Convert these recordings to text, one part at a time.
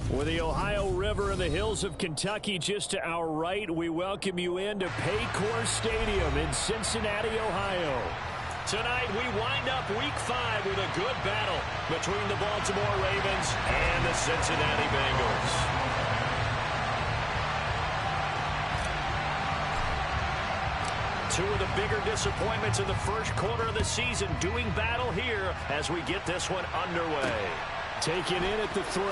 With the Ohio River and the hills of Kentucky just to our right, we welcome you into Paycor Stadium in Cincinnati, Ohio. Tonight, we wind up Week 5 with a good battle between the Baltimore Ravens and the Cincinnati Bengals. Two of the bigger disappointments in the first quarter of the season doing battle here as we get this one underway. Taking in at the 3.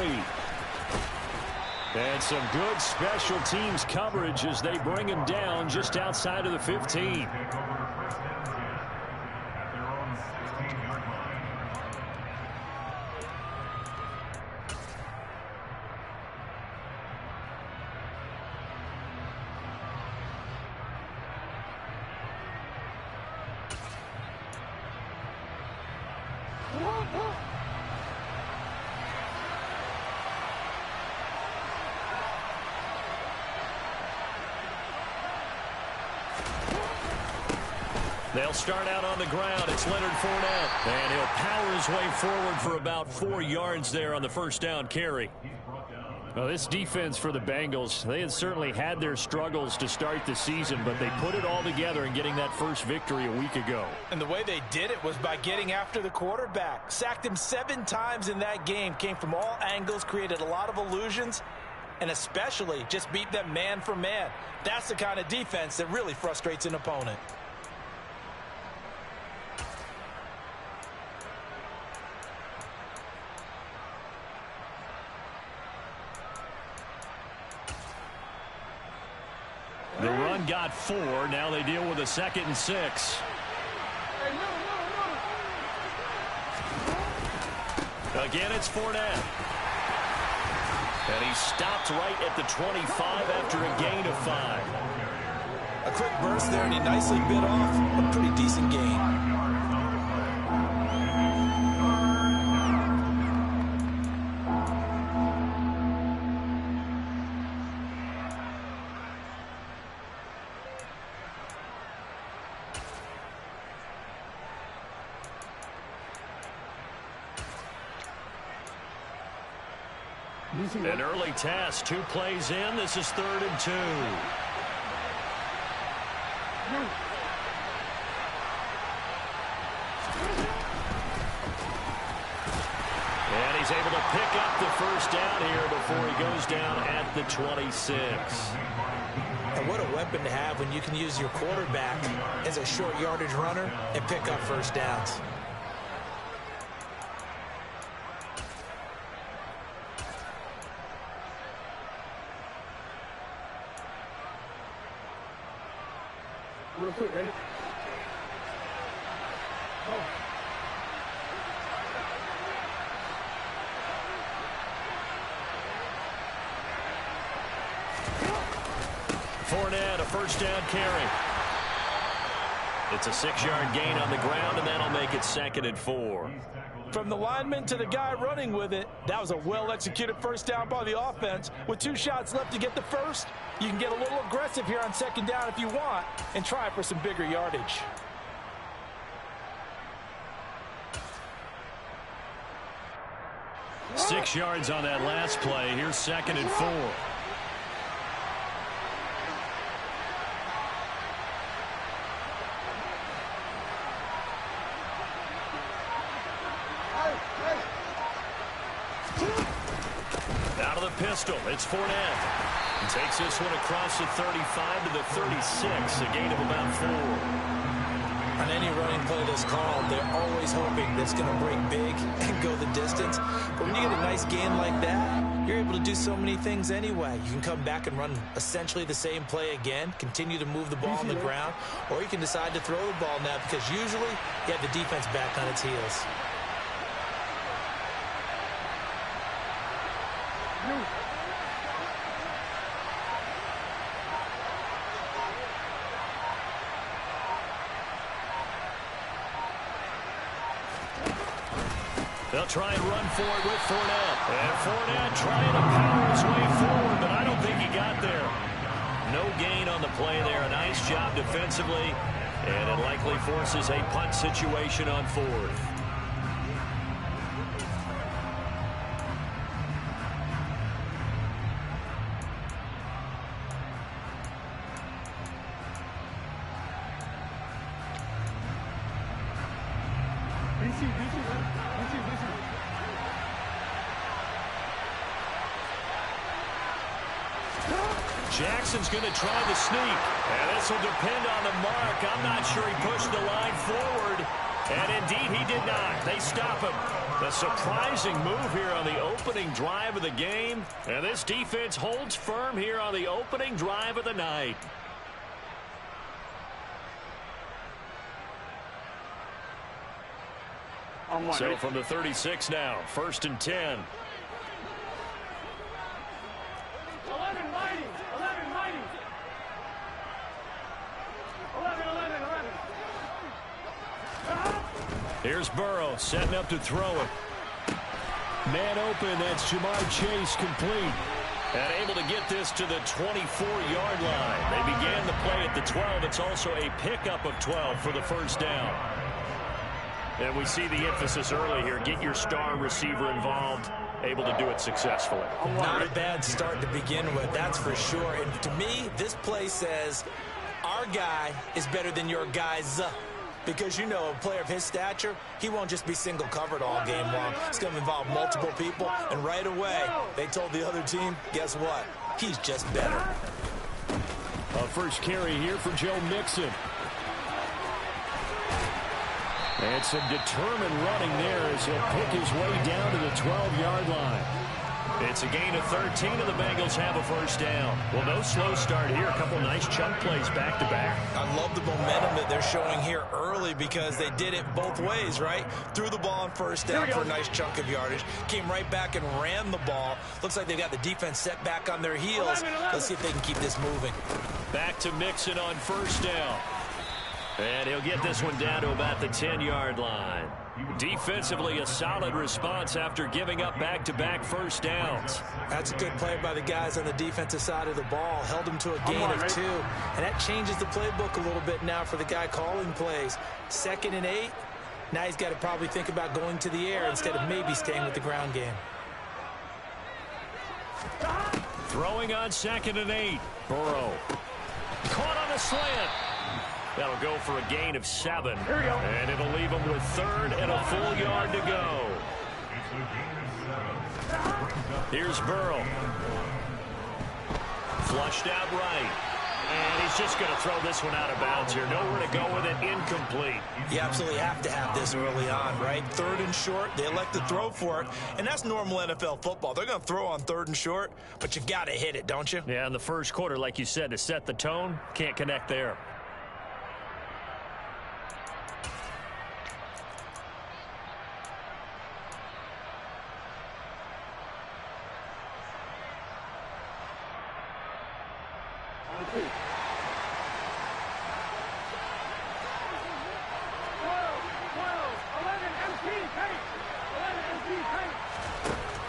And some good special teams coverage as they bring him down just outside of the 15. They'll start out on the ground. It's Leonard Fournette. And he'll power his way forward for about 4 yards there on the first down carry. Well, this defense for the Bengals, they had certainly had their struggles to start the season, but they put it all together in getting that first victory a week ago. And the way they did it was by getting after the quarterback. Sacked him 7 times in that game. Came from all angles, created a lot of illusions, and especially just beat them man for man. That's the kind of defense that really frustrates an opponent. The run got 4. Now they deal with a 2nd and 6. Again, it's Fournette. And he stopped right at the 25 after a gain of 5. A quick burst there, and he nicely bit off a pretty decent gain. An early test, 2 plays in. This is 3rd and 2. And he's able to pick up the first down here before he goes down at the 26. And what a weapon to have when you can use your quarterback as a short yardage runner and pick up first downs. Real quick, ready? Oh. Fournette, a first down carry. It's a 6-yard gain on the ground, and that'll make it 2nd and 4. From the lineman to the guy running with it, that was a well-executed first down by the offense. With 2 shots left to get the first, you can get a little aggressive here on 2nd down if you want and try for some bigger yardage. Six yards on that last play. Here's 2nd and 4. Out of the pistol, it's Fournette. He takes this one across the 35 to the 36, a gain of about 4. On any running play that's called, they're always hoping that's going to break big and go the distance. But when you get a nice gain like that, you're able to do so many things anyway. You can come back and run essentially the same play again, continue to move the ball on the ground, or you can decide to throw the ball now because usually you have the defense back on its heels. They'll try and run for it with Fournette. And Fournette trying to power his way forward, but I don't think he got there. No gain on the play there. A nice job defensively, and it likely forces a punt situation on 4th. 4 Jackson's going to try the sneak. And this will depend on the mark. I'm not sure he pushed the line forward. And indeed, he did not. They stop him. A surprising move here on the opening drive of the game. And this defense holds firm here on the opening drive of the night. So from the 36 now, 1st and 10. 11 mighty. 11 mighty. 11. Here's Burrow setting up to throw it. Man open, that's Jamar Chase complete. And able to get this to the 24-yard line. They began the play at the 12. It's also a pickup of 12 for the first down. And we see the emphasis early here. Get your star receiver involved. Able to do it successfully. Not a bad start to begin with, that's for sure. And to me, this play says our guy is better than your guy's. Because, you know, a player of his stature, he won't just be single covered all game long. It's going to involve multiple people. And right away, they told the other team, guess what? He's just better. A first carry here for Joe Mixon. And some determined running there as he'll pick his way down to the 12-yard line. It's a gain of 13, and the Bengals have a first down. Well, no slow start here. A couple nice chunk plays back-to-back. I love the momentum that they're showing here early because they did it both ways, right? Threw the ball on first down for a nice chunk of yardage. Came right back and ran the ball. Looks like they've got the defense set back on their heels. Let's see if they can keep this moving. Back to Mixon on first down. And he'll get this one down to about the 10-yard line. Defensively, a solid response after giving up back-to-back first downs. That's a good play by the guys on the defensive side of the ball. Held them to a gain of 2. And that changes the playbook a little bit now for the guy calling plays. 2nd and 8. Now he's got to probably think about going to the air instead of maybe staying with the ground game. Throwing on 2nd and 8. Burrow. Caught on a slant. That'll go for a gain of 7. And it'll leave him with 3rd and a full yard to go. Here's Burrow. Flushed out right. And he's just going to throw this one out of bounds here. Nowhere to go with it. Incomplete. You absolutely have to have this early on, right? 3rd and short. They elect to throw for it. And that's normal NFL football. They're going to throw on 3rd and short, but you got to hit it, don't you? Yeah, in the first quarter, like you said, to set the tone, can't connect there.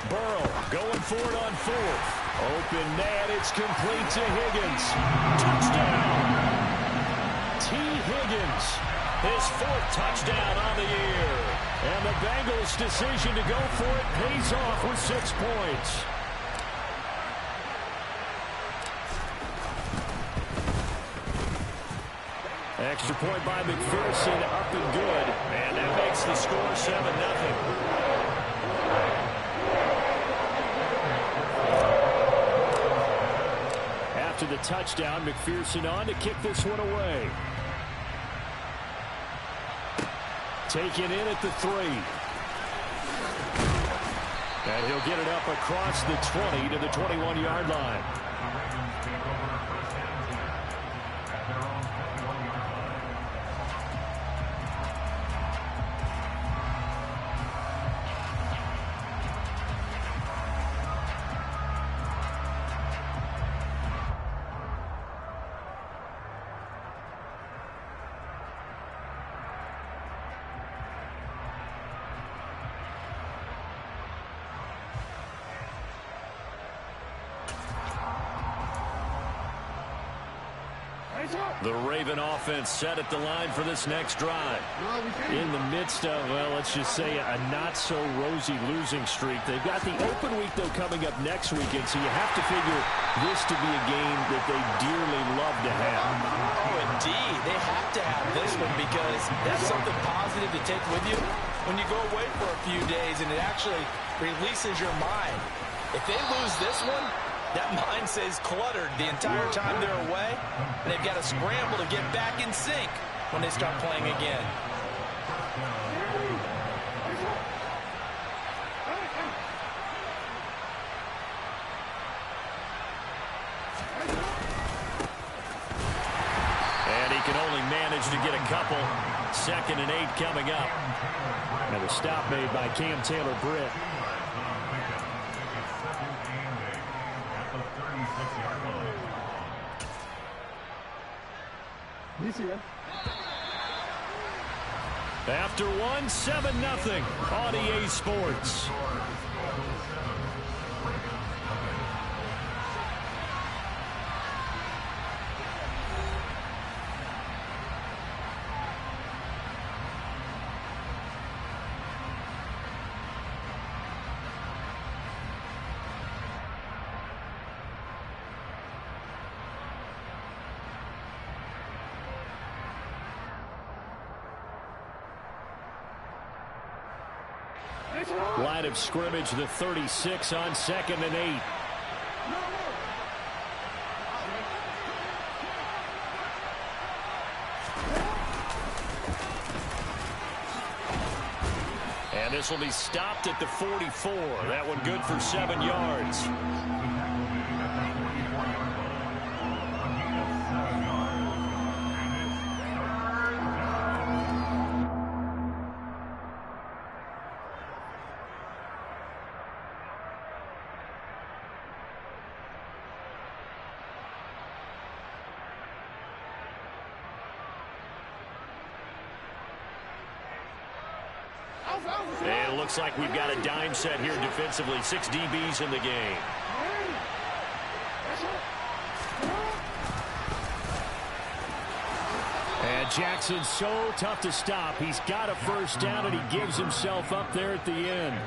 Burrow going for it on 4th. Open man, it's complete to Higgins. Touchdown! T. Higgins, his 4th touchdown on the year. And the Bengals' decision to go for it pays off with 6 points. Extra point by McPherson, up and good. And that makes the score 7-0. After the touchdown, McPherson on to kick this one away. Taken in at the 3. And he'll get it up across the 20 to the 21-yard line. The Raven offense set at the line for this next drive. In the midst of, well, let's just say a not-so-rosy losing streak. They've got the open week, though, coming up next weekend, so you have to figure this to be a game that they dearly love to have. Oh, indeed. They have to have this one because that's something positive to take with you when you go away for a few days, and it actually releases your mind. If they lose this one, That mindset is cluttered the entire time they're away, and they've got to scramble to get back in sync when they start playing again. And he can only manage to get a couple. 2nd and 8 coming up. And a stop made by Cam Taylor-Britt. After one, 7-0 on EA Sports. Line of scrimmage, the 36 on 2nd and 8. And this will be stopped at the 44. That one good for 7 yards. And it looks like we've got a dime set here defensively. 6 DBs in the game. And Jackson's so tough to stop. He's got a first down, and he gives himself up there at the end.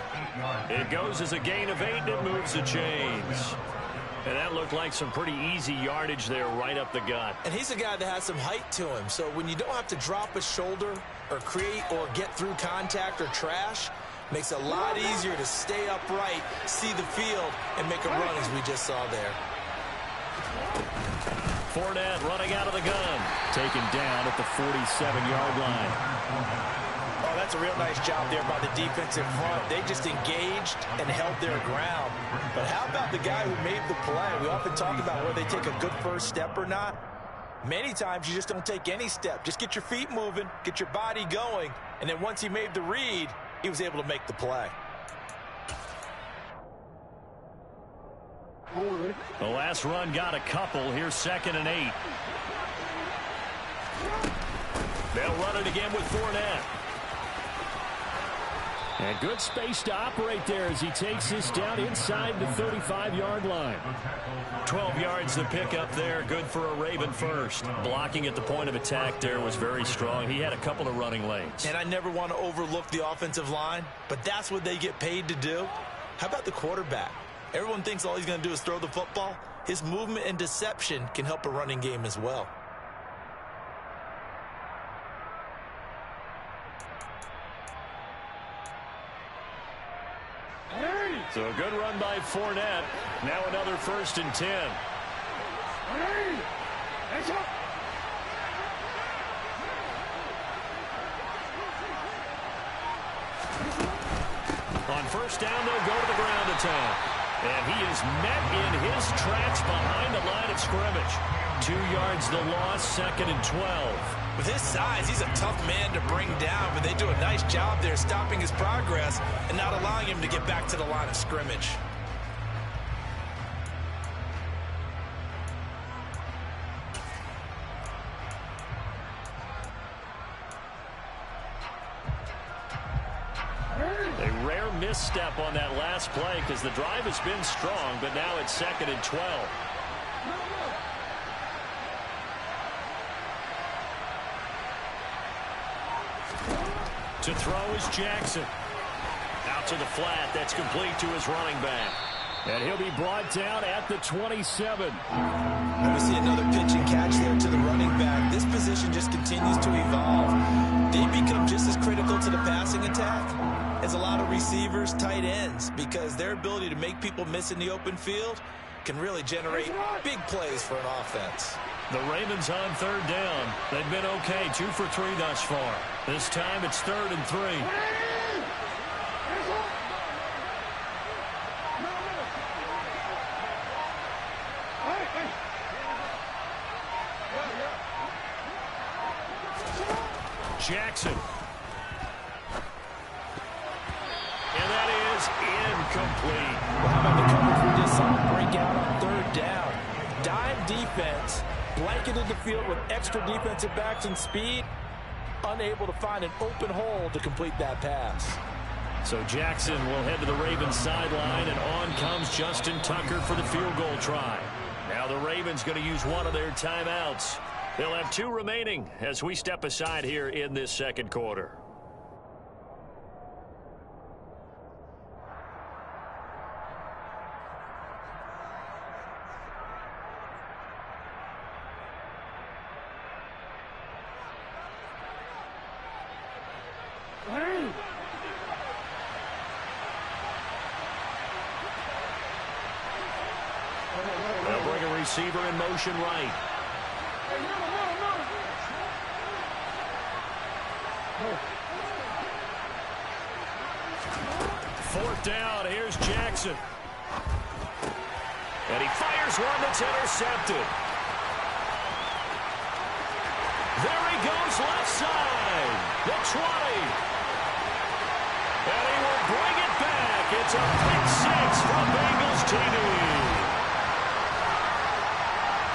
It goes as a gain of 8, and it moves the chains. And that looked like some pretty easy yardage there right up the gut. And he's a guy that has some height to him. So when you don't have to drop a shoulder or create or get through contact or trash, makes it a lot easier to stay upright, see the field, and make a run as we just saw there. Fournette running out of the gun. Taken down at the 47-yard line. Oh, that's a real nice job there by the defensive front. They just engaged and held their ground. But how about the guy who made the play? We often talk about whether they take a good first step or not. Many times you just don't take any step. Just get your feet moving, get your body going, and then once he made the read, he was able to make the play. The last run got a couple. Here's 2nd and 8. They'll run it again with Fournette. And good space to operate there as he takes this down inside the 35-yard line. 12 yards to pick up there. Good for a Raven first. Blocking at the point of attack there was very strong. He had a couple of running lanes. And I never want to overlook the offensive line, but that's what they get paid to do. How about the quarterback? Everyone thinks all he's going to do is throw the football. His movement and deception can help a running game as well. So a good run by Fournette. Now another 1st and 10. On 1st down, they'll go to the ground attack. And he is met in his tracks behind the line of scrimmage. 2 yards the loss, 2nd and 12. With his size, he's a tough man to bring down, but they do a nice job there stopping his progress and not allowing him to get back to the line of scrimmage. A rare misstep on that last play because the drive has been strong, but now it's 2nd and 12. To throw is Jackson. Out to the flat. That's complete to his running back. And he'll be brought down at the 27. And we see another pitch and catch there to the running back. This position just continues to evolve. They become just as critical to the passing attack as a lot of receivers, tight ends, because their ability to make people miss in the open field can really generate big plays for an offense. The Ravens on third down. They've been okay, 2 for 3 thus far. This time it's 3rd and 3. Jackson. And that is incomplete. Well, how about the coverage we just saw break out on 3rd down? Dime defense, blanketed the field with extra defensive backs and speed, unable to find an open hole to complete that pass. So Jackson will head to the Ravens sideline, and on comes Justin Tucker for the field goal try. Now the Ravens going to use one of their timeouts. They'll have 2 remaining as we step aside here in this second quarter. They'll bring a receiver in motion right. 4th down, here's Jackson. And he fires one that's intercepted. There he goes, left side. The 20. And he will bring it back. It's a pick 6 from Bengals TV.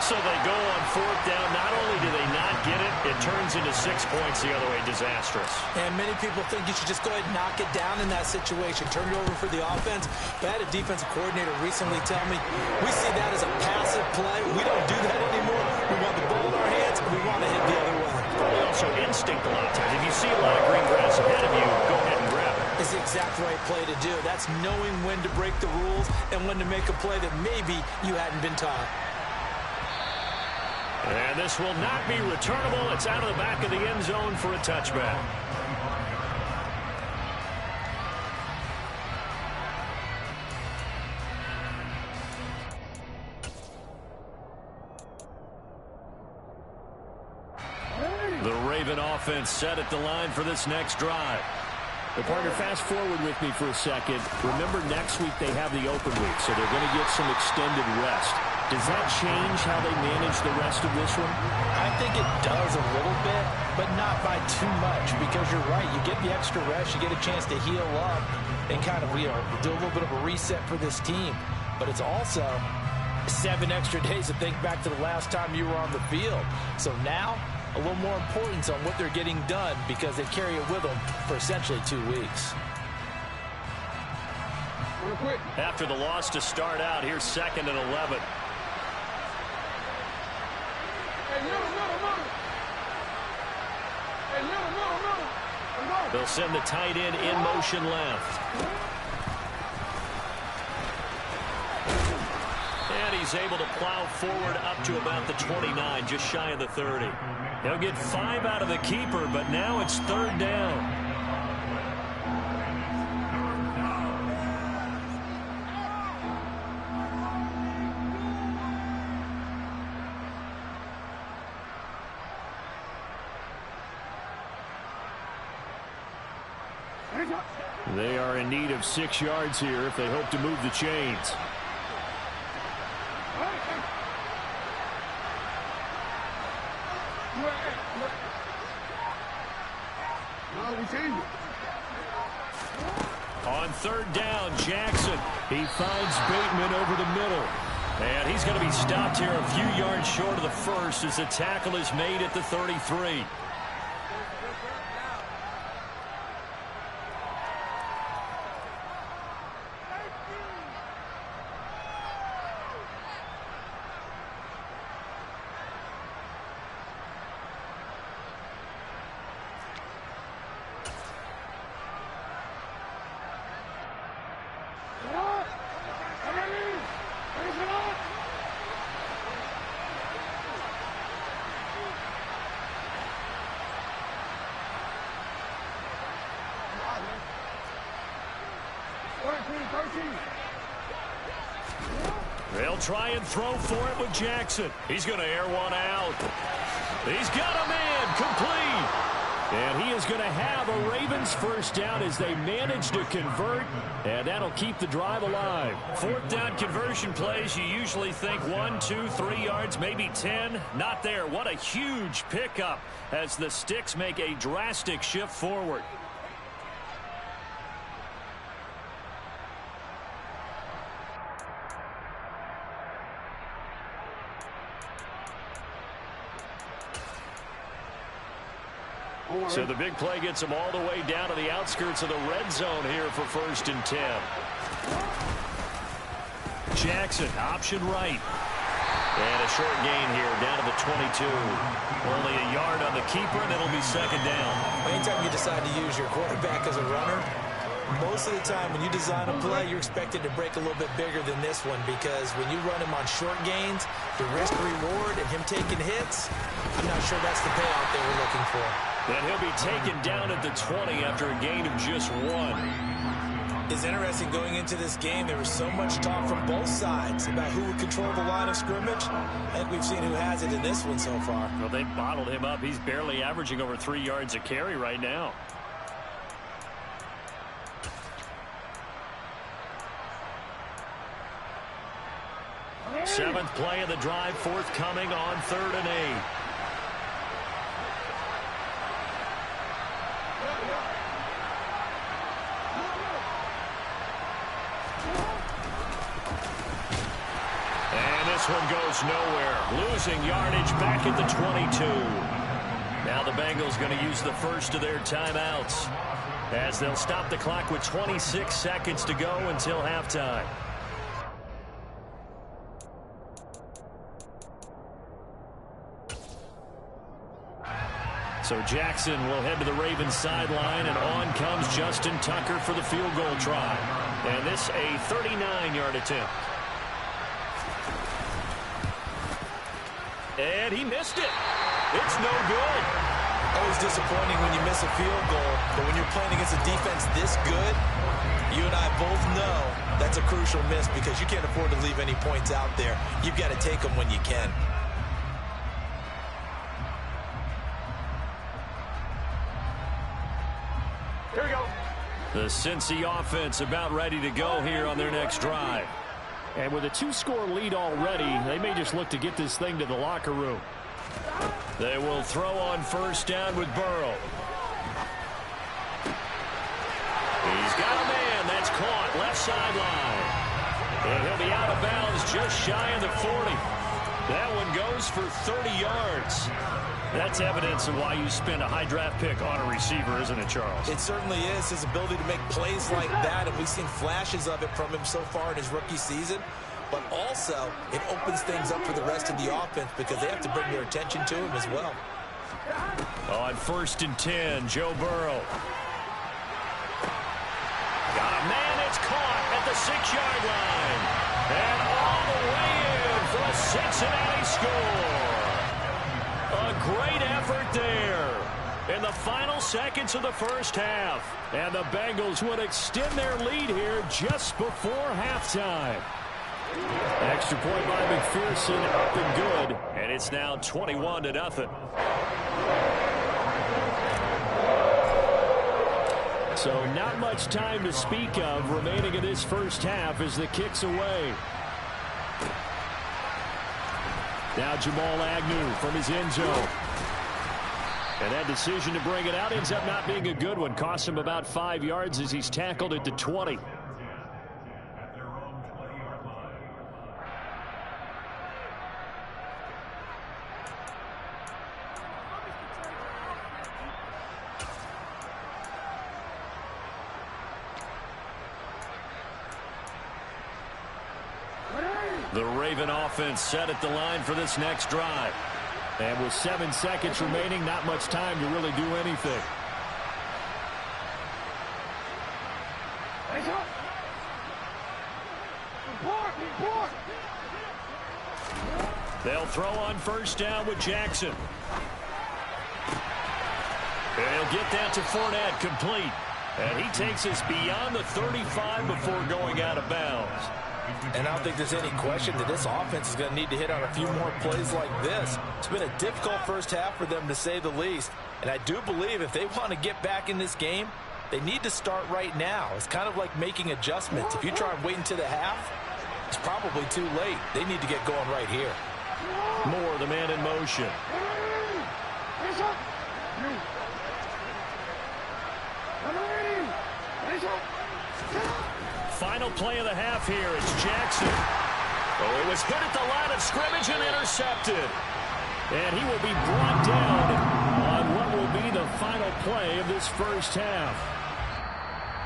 So they go on 4th down. Not only do they not get it, it turns into 6 points the other way. Disastrous. And many people think you should just go ahead and knock it down in that situation. Turn it over for the offense. But I had a defensive coordinator recently tell me, we see that as a passive play. We don't do that anymore. We want the ball in our hands, and we want to hit the other way. Probably also instinct a lot of times. If you see a lot of green grass ahead of you, go ahead and grab it. It's the exact right play to do. That's knowing when to break the rules and when to make a play that maybe you hadn't been taught. And this will not be returnable. It's out of the back of the end zone for a touchback. The Raven offense set at the line for this next drive. The partner, fast forward with me for a second. Remember, next week they have the open week, so they're going to get some extended rest. Does that change how they manage the rest of this one? I think it does a little bit, but not by too much, because you're right. You get the extra rest, you get a chance to heal up and kind of, do a little bit of a reset for this team. But it's also 7 extra days to think back to the last time you were on the field. So now, a little more importance on what they're getting done, because they carry it with them for essentially 2 weeks. After the loss to start out, here's 2nd and 11. They'll send the tight end in motion left. And he's able to plow forward up to about the 29, just shy of the 30. He'll get 5 out of the keeper, but now it's 3rd down. They are in need of 6 yards here if they hope to move the chains. On 3rd down, Jackson. He finds Bateman over the middle. And he's going to be stopped here a few yards short of the first as the tackle is made at the 33. They'll They'll try and throw for it with Jackson. He's going to air one out. He's got a man complete. And he is going to have a Ravens first down as they manage to convert, and that'll keep the drive alive. Fourth down conversion plays, you usually think 1, 2, 3 yards, maybe 10. Not there. What a huge pickup as the Sticks make a drastic shift forward. So the big play gets them all the way down to the outskirts of the red zone here for 1st and 10. Jackson, option right. And a short gain here down to the 22. Only a yard on the keeper, and it'll be 2nd down. Anytime you decide to use your quarterback as a runner, most of the time when you design a play, you're expected to break a little bit bigger than this one, because when you run him on short gains, the risk-reward and him taking hits, I'm not sure that's the payout they were looking for. And he'll be taken down at the 20 after a gain of just 1. It's interesting going into this game. There was so much talk from both sides about who would control the line of scrimmage. I think we've seen who has it in this one so far. Well, they bottled him up. He's barely averaging over 3 yards a carry right now. Seventh play of the drive forthcoming on 3rd and 8. And this one goes nowhere. Losing yardage back at the 22. Now the Bengals going to use the first of their timeouts as they'll stop the clock with 26 seconds to go until halftime. So Jackson will head to the Ravens sideline, and on comes Justin Tucker for the field goal try. And this a 39-yard attempt. And he missed it. It's no good. Always disappointing when you miss a field goal, but when you're playing against a defense this good, you and I both know that's a crucial miss, because you can't afford to leave any points out there. You've got to take them when you can. Here we go. The Cincy offense about ready to go here on their next drive. And with a 2-score lead already, they may just look to get this thing to the locker room. They will throw on 1st down with Burrow. He's got a man. That's caught left sideline. And he'll be out of bounds just shy of the 40. That one goes for 30 yards. That's evidence of why you spend a high draft pick on a receiver, isn't it, Charles? It certainly is. His ability to make plays like that, and we've seen flashes of it from him so far in his rookie season. But also, it opens things up for the rest of the offense, because they have to bring their attention to him as well. On 1st and 10, Joe Burrow. Got a man. It's caught at the 6-yard line. And all the way in for a Cincinnati score. A great effort there in the final seconds of the first half. And the Bengals would extend their lead here just before halftime. Extra point by McPherson, up and good. And it's now 21-0. So not much time to speak of remaining in this first half as the kick's away. Now Jamal Agnew from his end zone. And that decision to bring it out ends up not being a good one. Costs him about 5 yards as he's tackled at the 20. The Raven offense set at the line for this next drive. And with 7 seconds remaining, not much time to really do anything. They'll throw on 1st down with Jackson. And he'll get that to Fournette, complete. And he takes us beyond the 35 before going out of bounds. And I don't think there's any question that this offense is going to need to hit on a few more plays like this. It's been a difficult first half for them, to say the least. And I do believe if they want to get back in this game, they need to start right now. It's kind of like making adjustments. If you try and wait until the half, it's probably too late. They need to get going right here. Moore, the man in motion. Final play of the half here. It's Jackson. Oh, it was hit at the line of scrimmage and intercepted. And he will be brought down on what will be the final play of this first half.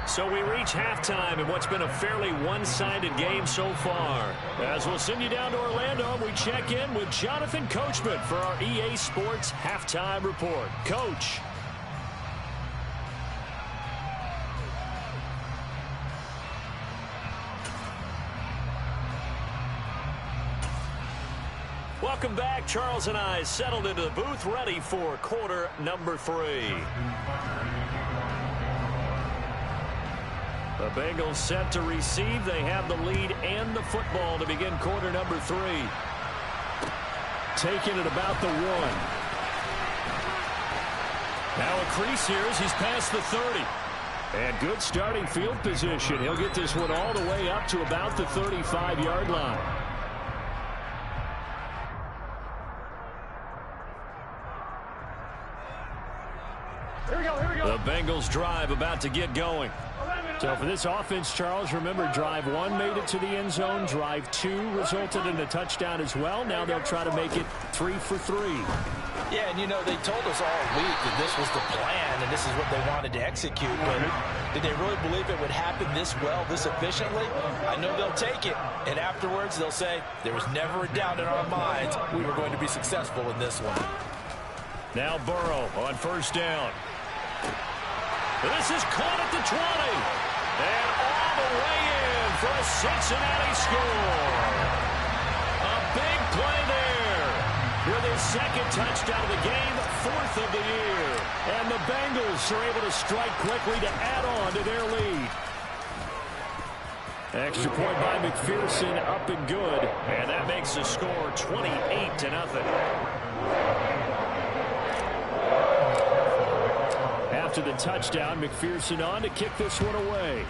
So we reach halftime in what's been a fairly one-sided game so far. As we'll send you down to Orlando, we check in with Jonathan Coachman for our EA Sports Halftime Report. Coach. Welcome back. Charles and I settled into the booth, ready for quarter number 3. The Bengals set to receive. They have the lead and the football to begin quarter number 3. Taking it about the 1. Now a crease here as he's past the 30. And good starting field position. He'll get this one all the way up to about the 35-yard line. The Bengals drive about to get going. So for this offense, Charles, remember drive 1 made it to the end zone. Drive 2 resulted in a touchdown as well. Now they'll try to make it 3 for 3. Yeah, and you know, they told us all week that this was the plan and this is what they wanted to execute. But did they really believe it would happen this well, this efficiently? I know they'll take it. And afterwards, they'll say, there was never a doubt in our minds we were going to be successful in this one. Now Burrow on first down. This is caught at the 20. And all the way in for a Cincinnati score. A big play there. With his second touchdown of the game, 4th of the year. And the Bengals are able to strike quickly to add on to their lead. Extra point by McPherson, up and good. And that makes the score 28-0. After the touchdown, McPherson on to kick this one away.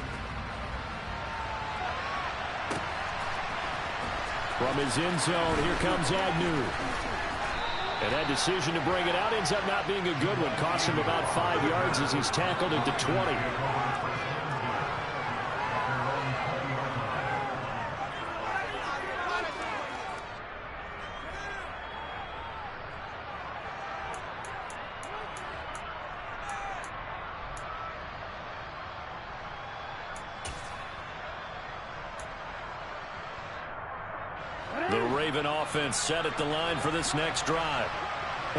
From his end zone, here comes Agnew. And that decision to bring it out ends up not being a good one. Costs him about 5 yards as he's tackled at the 20. The Raven offense set at the line for this next drive.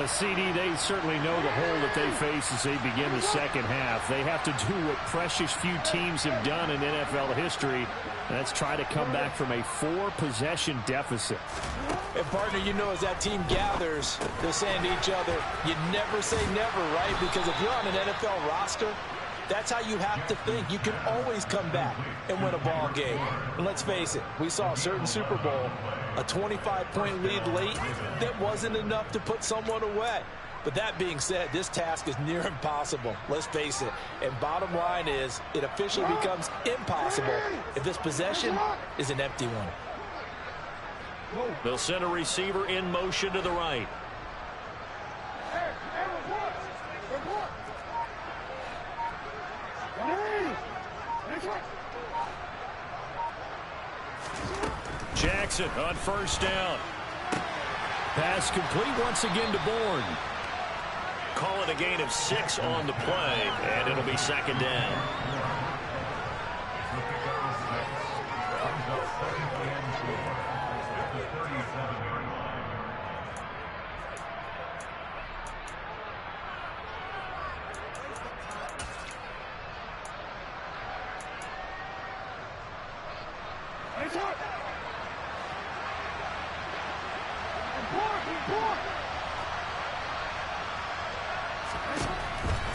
CD, they certainly know the hole that they face as they begin the second half. They have to do what precious few teams have done in NFL history, and that's try to come back from a 4-possession deficit. And, partner, you know, as that team gathers, they're saying to each other, you never say never, right? Because if you're on an NFL roster, that's how you have to think. You can always come back and win a ball game. And let's face it, we saw a certain Super Bowl, a 25-point lead late that wasn't enough to put someone away. But that being said, this task is near impossible. Let's face it. And bottom line is, it officially becomes impossible if this possession is an empty one. They'll send a receiver in motion to the right. Jackson on first down. Pass complete once again to Bourne. Call it a gain of 6 on the play, and it'll be second down.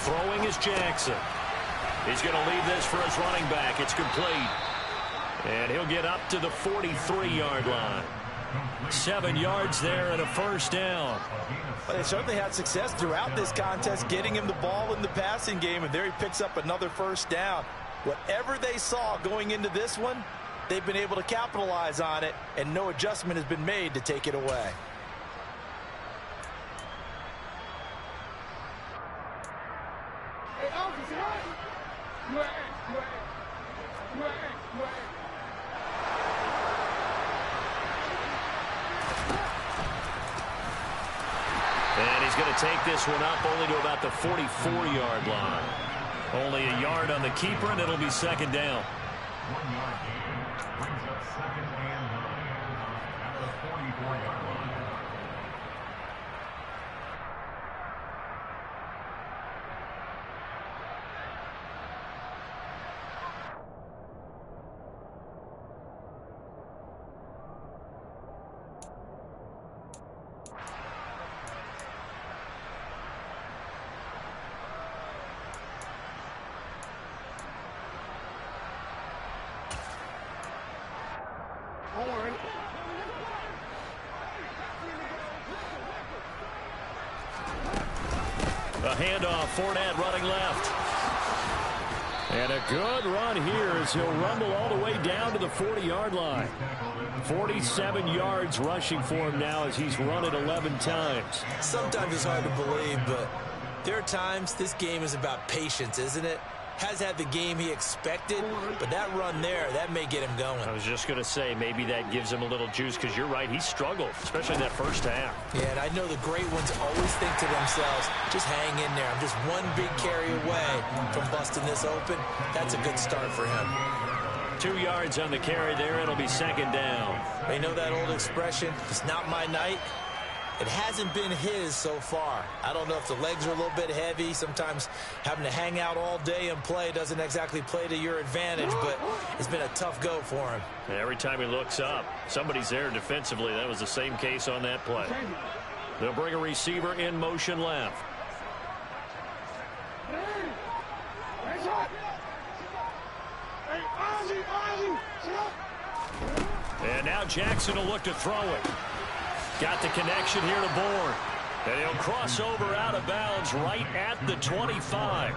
Throwing is Jackson. He's going to leave this for his running back. It's complete. And he'll get up to the 43-yard line. 7 yards there and a first down. Well, they certainly had success throughout this contest getting him the ball in the passing game, and there he picks up another first down. Whatever they saw going into this one, they've been able to capitalize on it, and no adjustment has been made to take it away. And he's going to take this one up only to about the 44-yard line. Only a yard on the keeper, and it'll be second down. 1 yard gain brings up second and 9 at the 44-yard line. A handoff, Fournette running left. And a good run here as he'll rumble all the way down to the 40-yard line. 47 yards rushing for him now as he's run it 11 times. Sometimes it's hard to believe, but there are times this game is about patience, isn't it? Has had the game he expected, but that run there, that may get him going. I was just going to say, maybe that gives him a little juice, because you're right, he struggled, especially in that first half. Yeah, and I know the great ones always think to themselves, just hang in there. I'm just one big carry away from busting this open. That's a good start for him. 2 yards on the carry there. It'll be second down. They know that old expression, it's not my night. It hasn't been his so far. I don't know if the legs are a little bit heavy. Sometimes having to hang out all day and play doesn't exactly play to your advantage, but it's been a tough go for him. And every time he looks up, somebody's there defensively. That was the same case on that play. They'll bring a receiver in motion left. And now Jackson will look to throw it. Got the connection here to Bourne. And he'll cross over out of bounds right at the 25.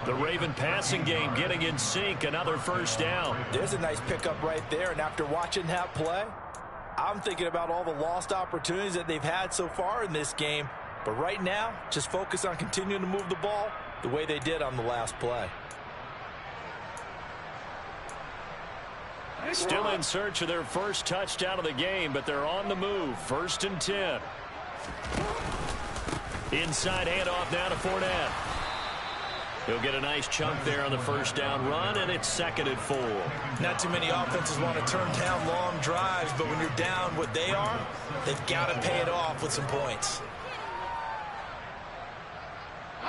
The Raven passing game getting in sync. Another first down. There's a nice pickup right there, and after watching that play, I'm thinking about all the lost opportunities that they've had so far in this game. But right now, just focus on continuing to move the ball the way they did on the last play. Still in search of their first touchdown of the game, but they're on the move. 1st and 10. Inside handoff now to Fournette. He'll get a nice chunk there on the first down run, and it's 2nd and 4. Not too many offenses want to turn down long drives, but when you're down what they are, they've got to pay it off with some points.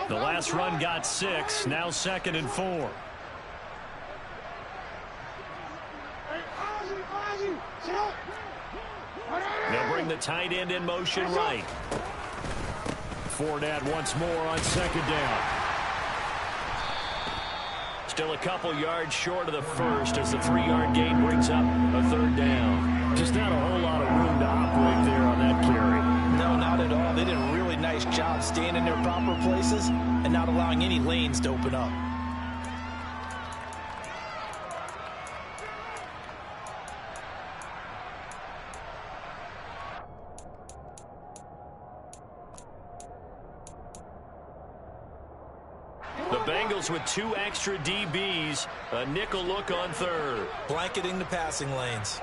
The last run got 6, now 2nd and 4. They'll bring the tight end in motion right. Fournette once more on 2nd down. Still a couple yards short of the first as the 3-yard gain brings up a 3rd down. Just not a whole lot of room to operate there on that carry. No, not at all. They did a really nice job staying in their proper places and not allowing any lanes to open up. With 2 extra DBs, a nickel look on 3rd. Blanketing the passing lanes.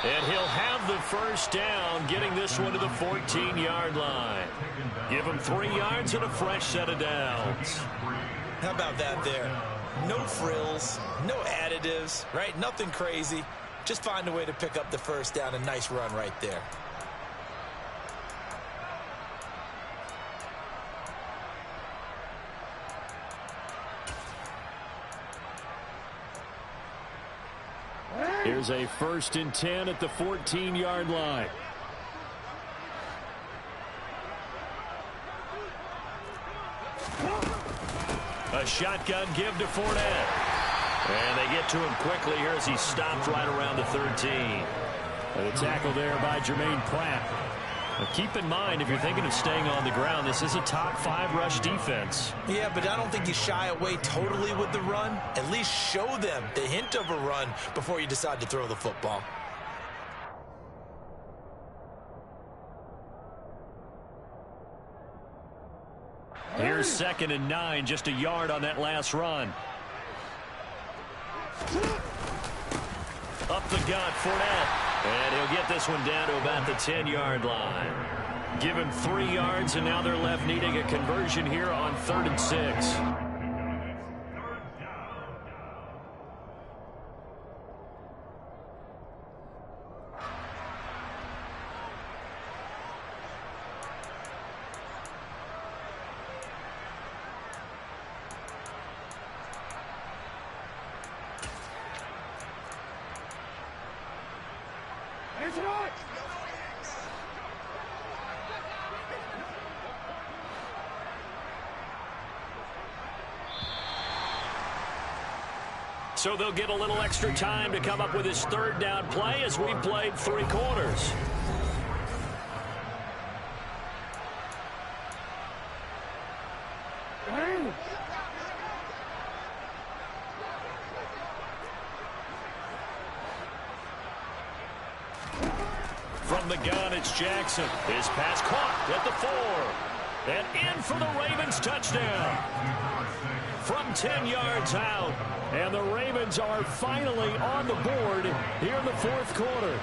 And he'll have the first down, getting this one to the 14-yard line. Give him 3 yards and a fresh set of downs. How about that there? No frills, no additives, right? Nothing crazy. Just find a way to pick up the first down. A nice run right there. Here's a 1st and 10 at the 14-yard line. A shotgun give to Fournette. And they get to him quickly here as he stopped right around the 13. And the tackle there by Jermaine Pratt. Now keep in mind, if you're thinking of staying on the ground, this is a top 5 rush defense. Yeah, but I don't think you shy away totally with the run. At least show them the hint of a run before you decide to throw the football. Here's 2nd and 9, just a yard on that last run. Up the gut, Fournette. And he'll get this one down to about the 10-yard line. Give him 3 yards, and now they're left needing a conversion here on 3rd and 6. So they'll get a little extra time to come up with his 3rd down play as we've played 3 quarters. From the gun, it's Jackson. His pass caught at the 4. And in for the Ravens touchdown. From 10 yards out. And the Ravens are finally on the board here in the 4th quarter.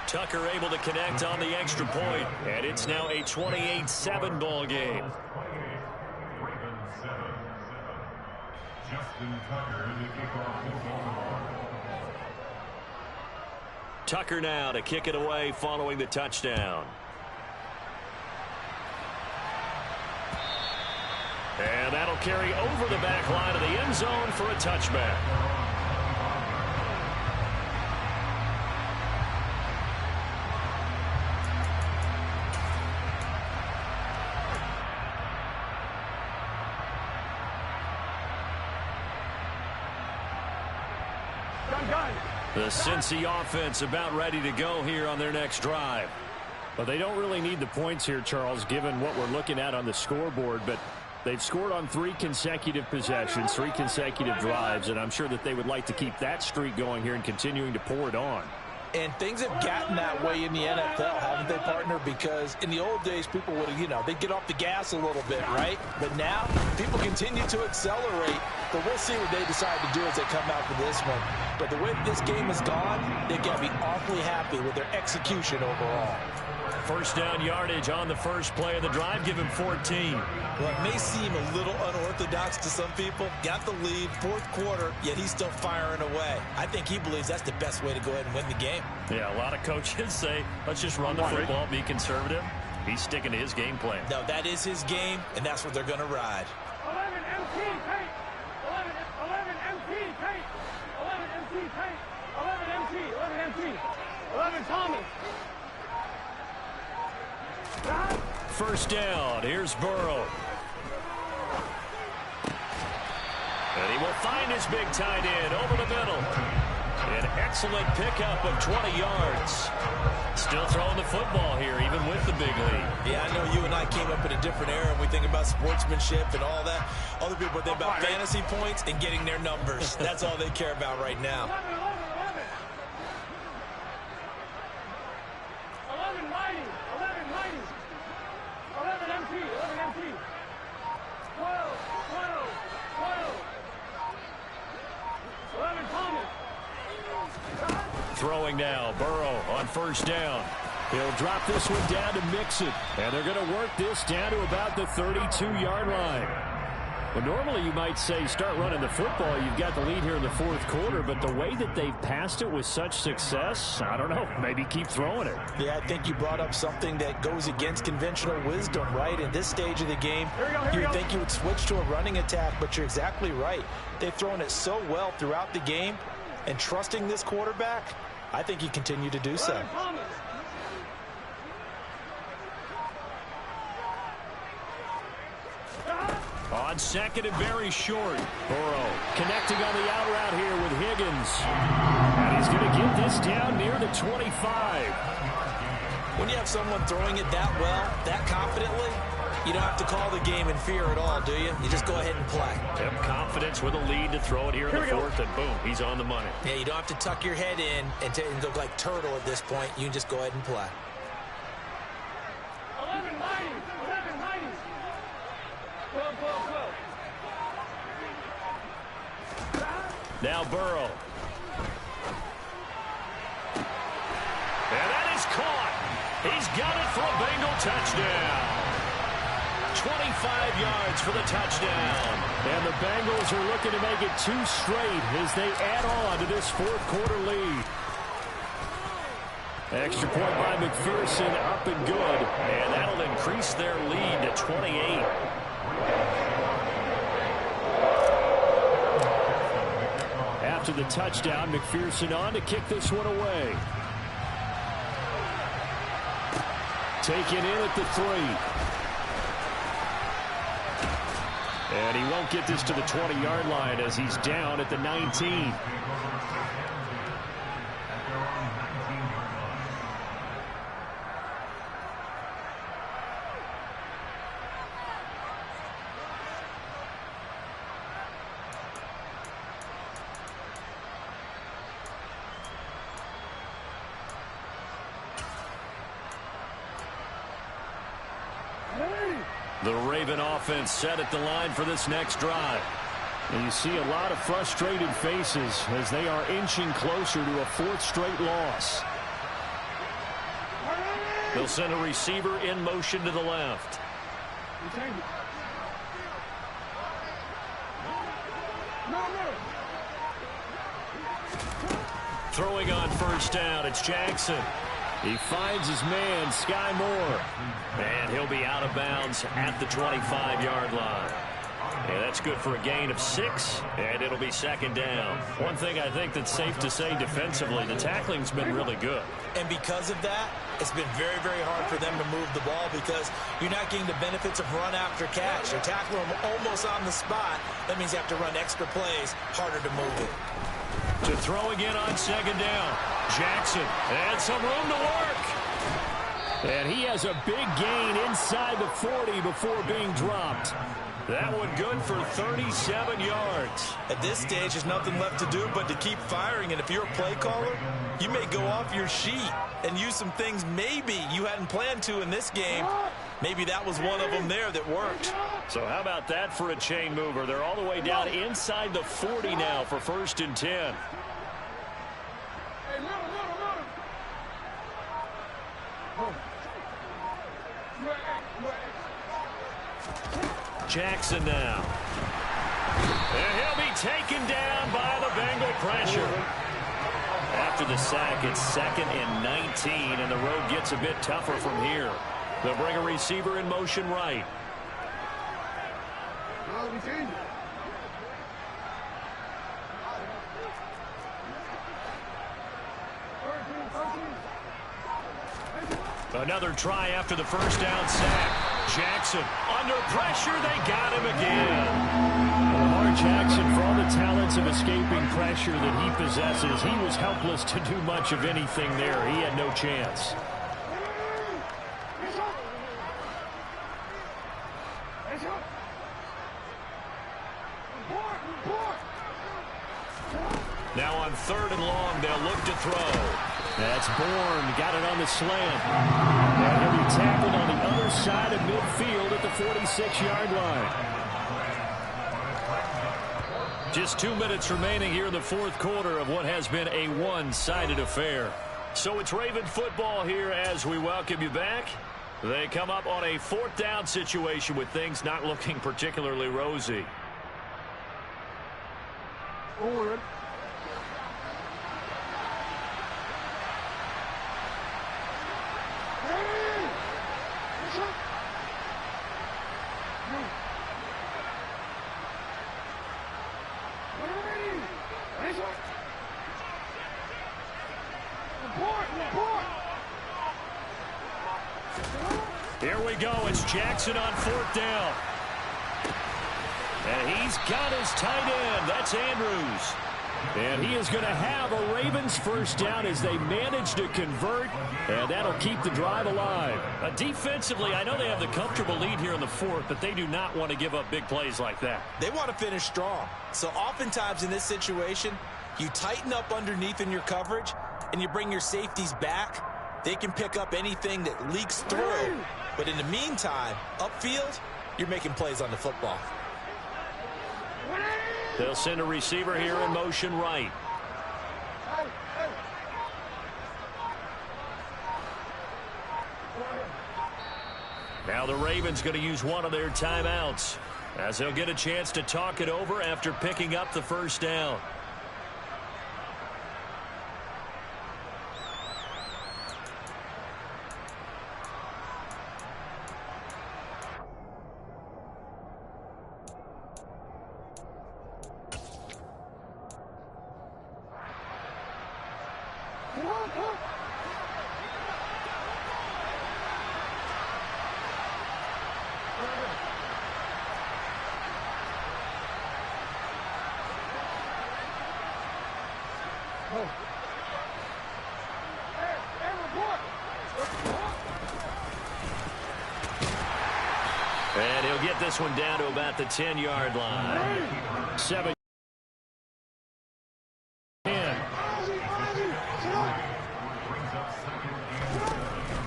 Tucker able to connect on the extra point, and it's now a 28-7 ball game. Ravens 7. Justin Tucker, the kickoff football. Tucker now to kick it away following the touchdown. And that'll carry over the back line of the end zone for a touchback. The Cincy offense about ready to go here on their next drive. But they don't really need the points here, Charles, given what we're looking at on the scoreboard. But they've scored on 3 consecutive possessions, 3 consecutive drives, and I'm sure that they would like to keep that streak going here and continuing to pour it on. And things have gotten that way in the NFL, haven't they, partner? Because in the old days, people would, they'd get off the gas a little bit, right? But now, people continue to accelerate. But we'll see what they decide to do as they come out for this one. But the way this game has gone, they've got to be awfully happy with their execution overall. 1st down yardage on the first play of the drive. Give him 14. Well, it may seem a little unorthodox to some people. Got the lead, 4th quarter, yet he's still firing away. I think he believes that's the best way to go ahead and win the game. Yeah, a lot of coaches say, let's just run the football, be conservative. He's sticking to his game plan. No, that is his game, and that's what they're going to ride. 11 MT tape. 11 MT tape. 11 MT tape. 11 MT. 11 MT. 11 Thomas. 1st down. Here's Burrow. And he will find his big tight end over the middle. An excellent pickup of 20 yards. Still throwing the football here, even with the big lead. Yeah, I know you and I came up in a different era, and we think about sportsmanship and all that. Other people think about fantasy points and getting their numbers. That's all they care about right now. 11 mighty. 11 mighty. 11 MT. 11 MT. 12. 11 Thomas. Throwing now, Burrow on 1st down. He'll drop this one down to Mixon. And they're going to work this down to about the 32-yard line. Well, normally you might say start running the football. You've got the lead here in the fourth quarter, but the way that they've passed it with such success, I don't know, maybe keep throwing it. Yeah, I think you brought up something that goes against conventional wisdom, right? In this stage of the game, you would think you would switch to a running attack, but you're exactly right. They've thrown it so well throughout the game, and trusting this quarterback, I think you continue to do so. On second and very short. Burrow connecting on the out route here with Higgins. And he's going to get this down near the 25. When you have someone throwing it that well, that confidently, you don't have to call the game in fear at all, do you? You just go ahead and play. Yep, confidence with a lead to throw it here in the fourth, and boom, he's on the money. Yeah, you don't have to tuck your head in and look like turtle at this point. You can just go ahead and play. 11 mighty. 11 mighty. 12, 12, 12. Now Burrow. And that is caught. He's got it for a Bengal touchdown. 25 yards for the touchdown. And the Bengals are looking to make it 2 straight as they add on to this fourth quarter lead. Extra point by McPherson, up and good. And that'll increase their lead to 28. After the touchdown, McPherson on to kick this one away. Taken in at the 3. And he won't get this to the 20-yard line as he's down at the 19. The Raven offense set at the line for this next drive. And you see a lot of frustrated faces as they are inching closer to a 4th straight loss. They'll send a receiver in motion to the left. Throwing on first down, it's Jackson. He finds his man, Sky Moore. And he'll be out of bounds at the 25-yard line. And that's good for a gain of 6, and it'll be second down. One thing I think that's safe to say defensively, the tackling's been really good. And because of that, it's been very, very hard for them to move the ball because you're not getting the benefits of run after catch. You're tackling them almost on the spot. That means you have to run extra plays, harder to move it. To throw again on second down. Jackson, and some room to work. And he has a big gain inside the 40 before being dropped. That one good for 37 yards. At this stage, there's nothing left to do but to keep firing. And if you're a play caller, you may go off your sheet and use some things maybe you hadn't planned to in this game. Maybe that was one of them there that worked. So how about that for a chain mover? They're all the way down inside the 40 now for 1st and 10. Jackson now. And he'll be taken down by the Bengal pressure. After the sack, it's 2nd and 19, and the road gets a bit tougher from here. They'll bring a receiver in motion right. Another try after the first down sack. Jackson under pressure. They got him again. Lamar Jackson, for all the talents of escaping pressure that he possesses, he was helpless to do much of anything there. He had no chance. Now on 3rd and long, they'll look to throw. That's Bourne. Got it on the slant. And he'll be tackled on the other side of midfield at the 46-yard line. Just 2 minutes remaining here in the fourth quarter of what has been a one-sided affair. So it's Raven football here as we welcome you back. They come up on a 4th down situation with things not looking particularly rosy. Forward. Here we go. It's Jackson on 4th down. And he's got his tight end. That's Andrews. And he is going to have a Ravens first down as they manage to convert, and that'll keep the drive alive. Defensively, I know they have the comfortable lead here in the 4th, but they do not want to give up big plays like that. They want to finish strong. So oftentimes in this situation, you tighten up underneath in your coverage, and you bring your safeties back. They can pick up anything that leaks through. But in the meantime, upfield, you're making plays on the football. They'll send a receiver here in motion right. Now the Ravens going to use one of their timeouts as they'll get a chance to talk it over after picking up the first down. And he'll get this one down to about the 10-yard line. 7.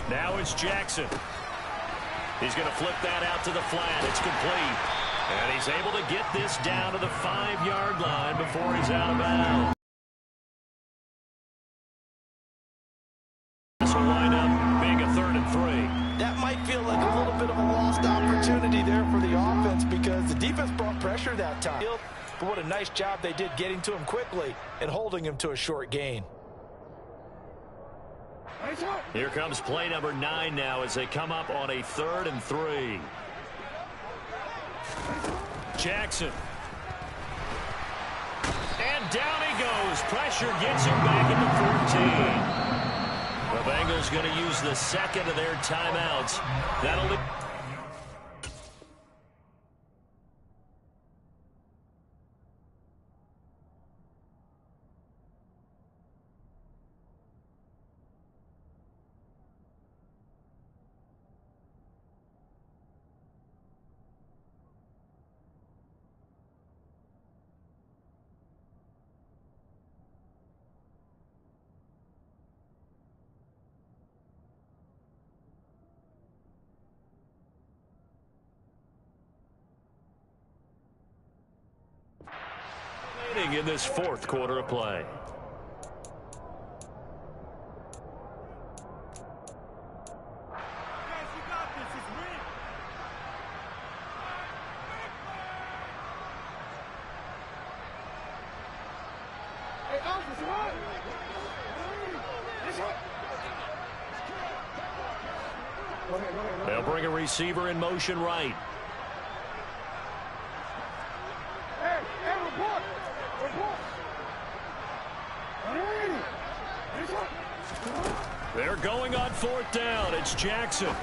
Now it's Jackson. He's going to flip that out to the flat. It's complete. And he's able to get this down to the 5-yard line before he's out of bounds. This will wind up being a 3rd and 3. That might feel like a little bit of a lost opportunity there for the offense because the defense brought pressure that time. But what a nice job they did getting to him quickly and holding him to a short gain. Here comes play number 9 now as they come up on a 3rd and 3. Jackson. And down he goes. Pressure gets him back at the 14. The Bengals going to use the second of their timeouts. That'll... in this 4th quarter of play. They'll bring a receiver in motion right. They're going on 4th down. It's Jackson.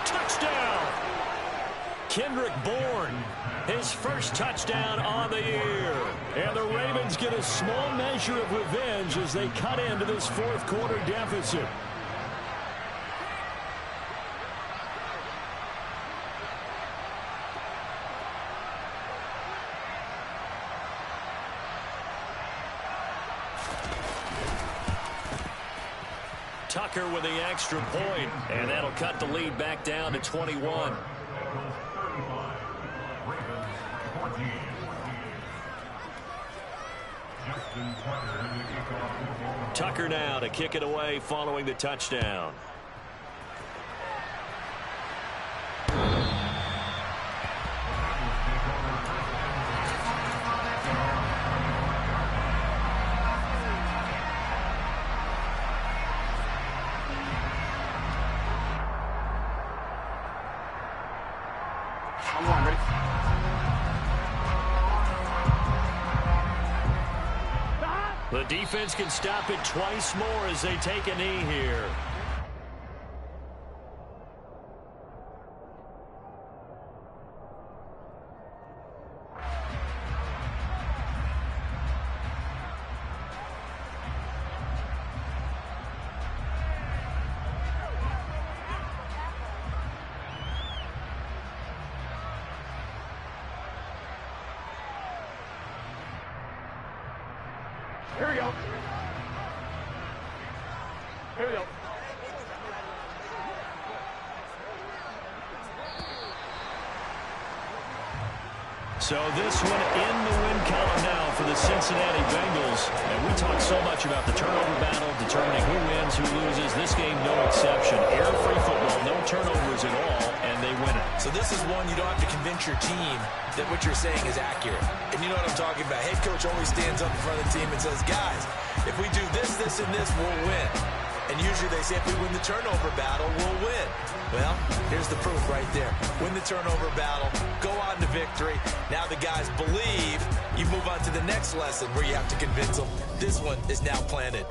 Touchdown. Kendrick Bourne, his first touchdown on the year. And the Ravens get a small measure of revenge as they cut into this 4th quarter deficit. Tucker with the extra point, and that'll cut the lead back down to 21. Tucker now to kick it away following the touchdown. Come on, ready? The defense can stop it twice more as they take a knee here. Here we go. Here we go. So this one in the win column now for the Cincinnati Bengals. And we talk so much about the turnover battle, determining who wins, who loses. This game, no exception. Air-free football, no turnovers at all, and they win it. So this is one you don't have to convince your team that what you're saying is accurate. And you know what I'm talking about. Head coach always stands up in front of the team and says, guys, if we do this, this, and this, we'll win. And usually they say if we win the turnover battle, we'll win. Well, here's the proof right there. Win the turnover battle, go on to victory. Now the guys believe. You move on to the next lesson where you have to convince them. This one is now planted.